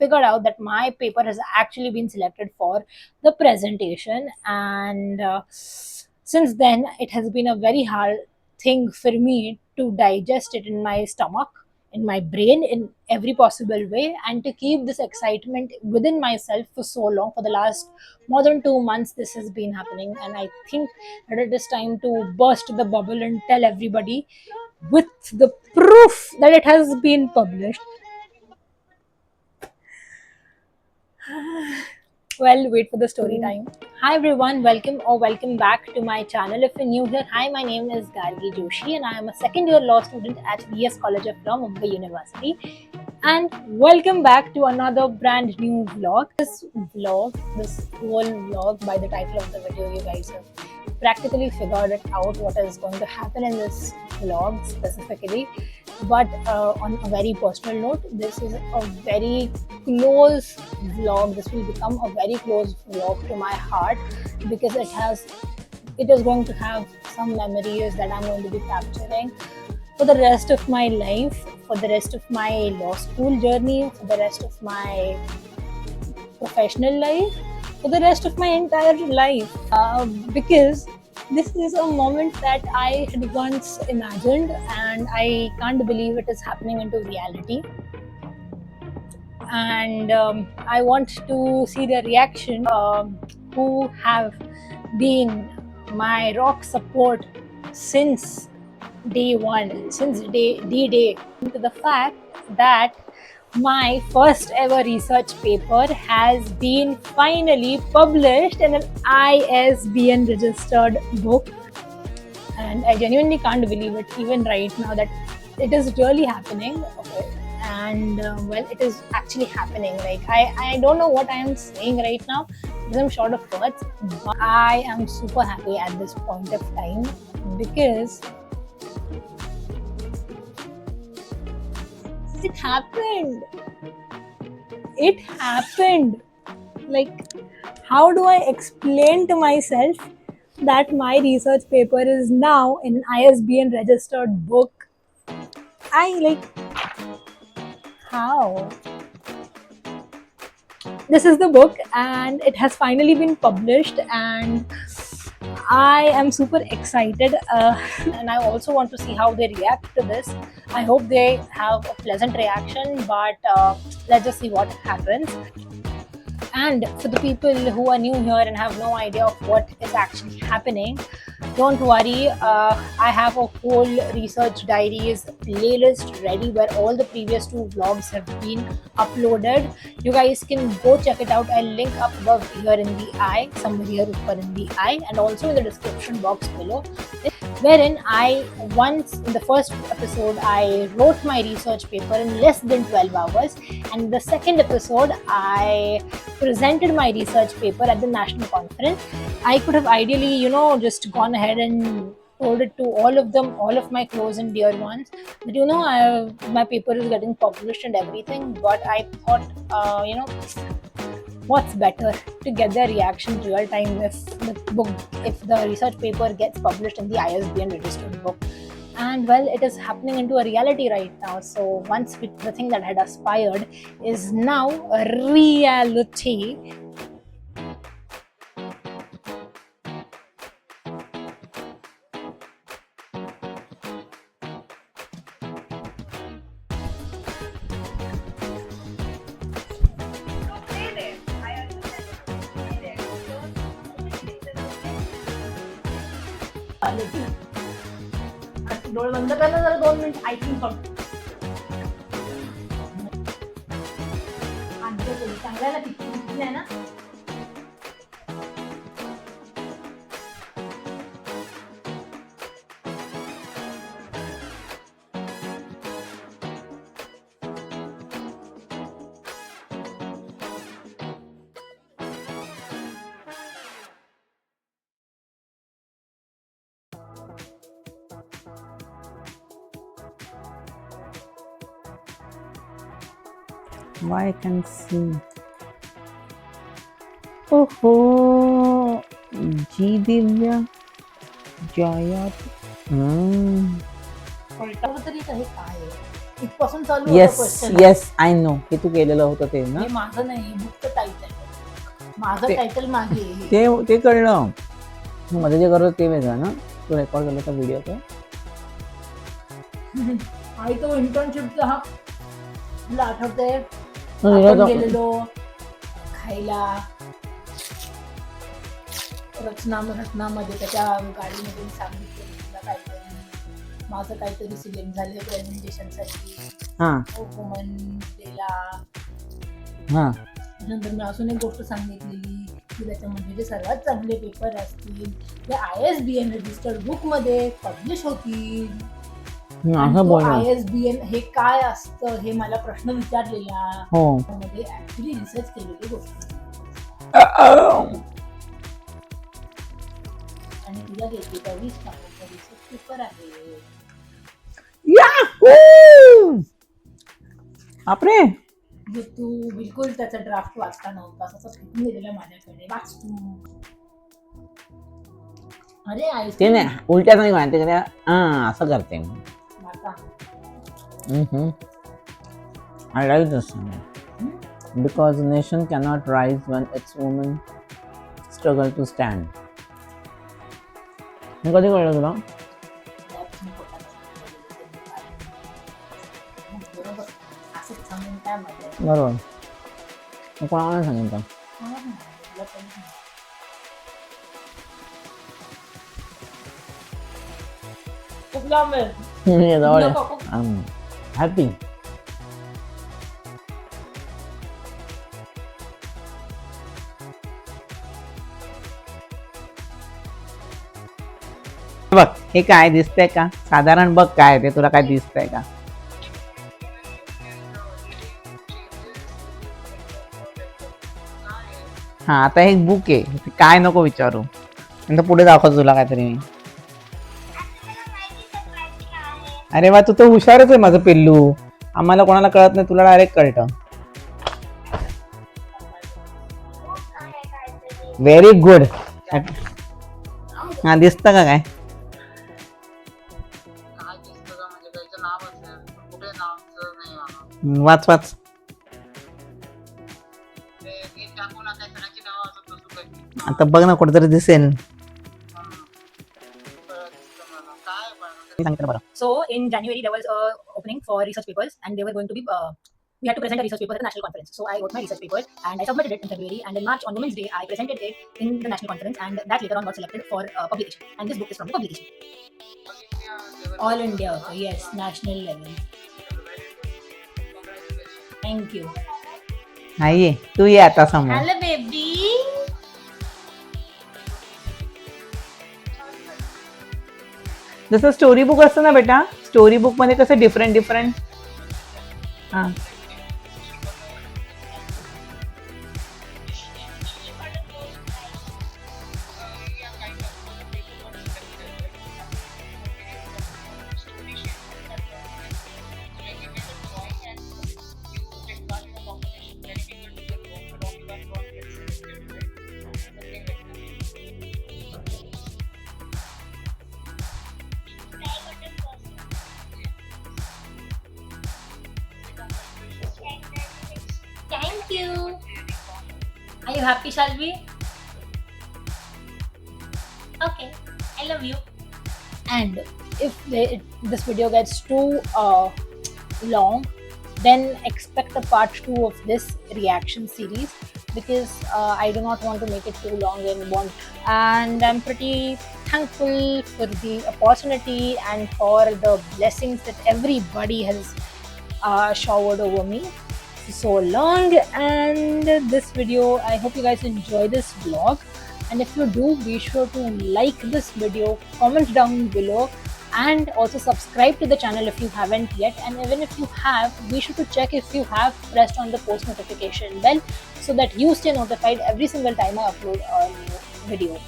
figured out that my paper has actually been selected for the presentation. And since then, it has been a very hard thing for me to digest it in my stomach, in my brain, in every possible way, and to keep this excitement within myself for so long. For the last more than 2 months, this has been happening, and I think that it is time to burst the bubble and tell everybody with the proof that it has been published. Well, wait for the story time. Hi everyone, welcome back to my channel. If you're new here, hi, my name is Gargi Joshi and I am a second year law student at VS College of Law, Mumbai University. And welcome back to another brand new vlog. This whole vlog, by the title of the video, you guys have practically figured it out what is going to happen in this vlog specifically. But on a very personal note, this is a very close vlog. This will become a very close vlog to my heart because it is going to have some memories that I'm going to be capturing for the rest of my life, for the rest of my law school journey, for the rest of my professional life, for the rest of my entire life. Because this is a moment that I had once imagined, and I can't believe it is happening into reality. And I want to see the reaction who have been my rock support since day one, since day to the fact that my first ever research paper has been finally published in an ISBN registered book. And I genuinely can't believe it even right now that it is really happening. Okay. And well, it is actually happening. Like, I don't know what I am saying right now because I'm short of words, but I am super happy at this point of time because it happened. It happened. Like, how do I explain to myself that my research paper is now in an ISBN registered book? How? This is the book and it has finally been published, and I am super excited, and I also want to see how they react to this. I hope they have a pleasant reaction, but let's just see what happens. And for the people who are new here and have no idea of what is actually happening, don't worry, I have a whole research diaries playlist ready where all the previous two vlogs have been uploaded. You guys can go check it out. I'll link up above here in the eye, somewhere here upper in the eye, and also in the description box below, wherein I once in the first episode I wrote my research paper in less than 12 hours, and in the second episode I presented my research paper at the national conference. I could have ideally, just gone ahead and told it to all of them, all of my close and dear ones, that my paper is getting published and everything. But I thought, what's better to get their reaction real time if the research paper gets published in the ISBN registered book. And well, it is happening into a reality right now. So the thing that had aspired is now a reality. डोळे बंद कर ना जरा 2 minute ऐकून बघ. चांगला आहे ना, किती आहे ना. Why I can see. Oh, G Divya, Jaya. उलटा तरी काही काय आहे. इथपासून चालू होतं yes question. Yes I know हे तू केलेलं होतं ते ना हे माझं नाही, बुकचं टायटल. माझं ते- टायटल मागे आहे. ते कळलं. मध्ये जे करतो ते वेगळं ना, तू रेकॉर्ड केलं होता व्हिडिओ तो. आणि तो इंटर्नशिपचा हा तुला आठवतंय तुला आपण तो- गेलेलो खायला रत्नामध्ये त्याच्या गाडीमध्ये मी सांगितलं तुला काहीतरी माझं काहीतरी सिलेक्ट झालं प्रेझेंटेशनसाठी हा वुमन डेला. हा नंतर मी अजून एक गोष्ट सांगितलेली की त्याच्यामध्ये जे सर्वात चांगले पेपर असतील ते ISBN रजिस्टर्ड बुकमध्ये पब्लिश होतील. असं बोलणार. ISBN हे काय असतं हे मला प्रश्न विचारलेला हो मध्ये ऍक्च्युली रिसर्च केलेली गोष्ट. आणि तुला घेतली 20 मार्कांचा रिसर्च पेपर आहे. याहू! बापरे जे तू बिलकुल त्याचा ड्राफ्ट वाचता नव्हता असं फेकून दिलेला माझ्याकडे वाच तू. अरे ते नाही उलट्या नाही माहिती का असं करते माता I like this because nation cannot rise when its women struggle to stand. हे कधी कळलं तुला? बरोबर असंच सांगून काय मजा आहे. बरोबर मग कोणाला सांगितलं? तुला काही नाही. खूप लांब आहे. जवळ नको, खूप- हॅपी बघ हे काय दिसतंय का साधारण बघ काय ते तुला काय दिसतंय का हा आता हे बुक आहे ते काय नको विचारू नंतर पुढे दाखवतो तुला काहीतरी मी अरे वा तू तर हुशारच आहे माझं पिल्लू आम्हाला कोणाला कळत नाही तुला डायरेक्ट कळतं व्हेरी गुड हा दिसतं का काय वाच वाच आता बघ ना कुठेतरी दिसेल सांगितलं बरं So in January there was a opening for research papers and they were going to be we had to present a research paper at the national conference. So I wrote my research paper and I submitted it in February and in March on Women's Day I presented it in the national conference and that later on got selected for publication and this book is from the publication. All India, yes, national level. Thank you. नाहीये तू ये आता समोर Hello baby. जसं story book असतं ना बेटा story book मध्ये कसं डिफरंट डिफरंट हा Thank you. Are you happy, Shalvi? Okay, I love you. And if this video gets too long, then expect a part 2 of this reaction series because I do not want to make it too long and I'm pretty thankful for the opportunity and for the blessings that everybody has showered over me for so long. And this video, I hope you guys enjoy this vlog, and if you do, be sure to like this video, comment down below, and also subscribe to the channel if you haven't yet. And even if you have, be sure to check if you have pressed on the post notification bell so that you stay notified every single time I upload a new video.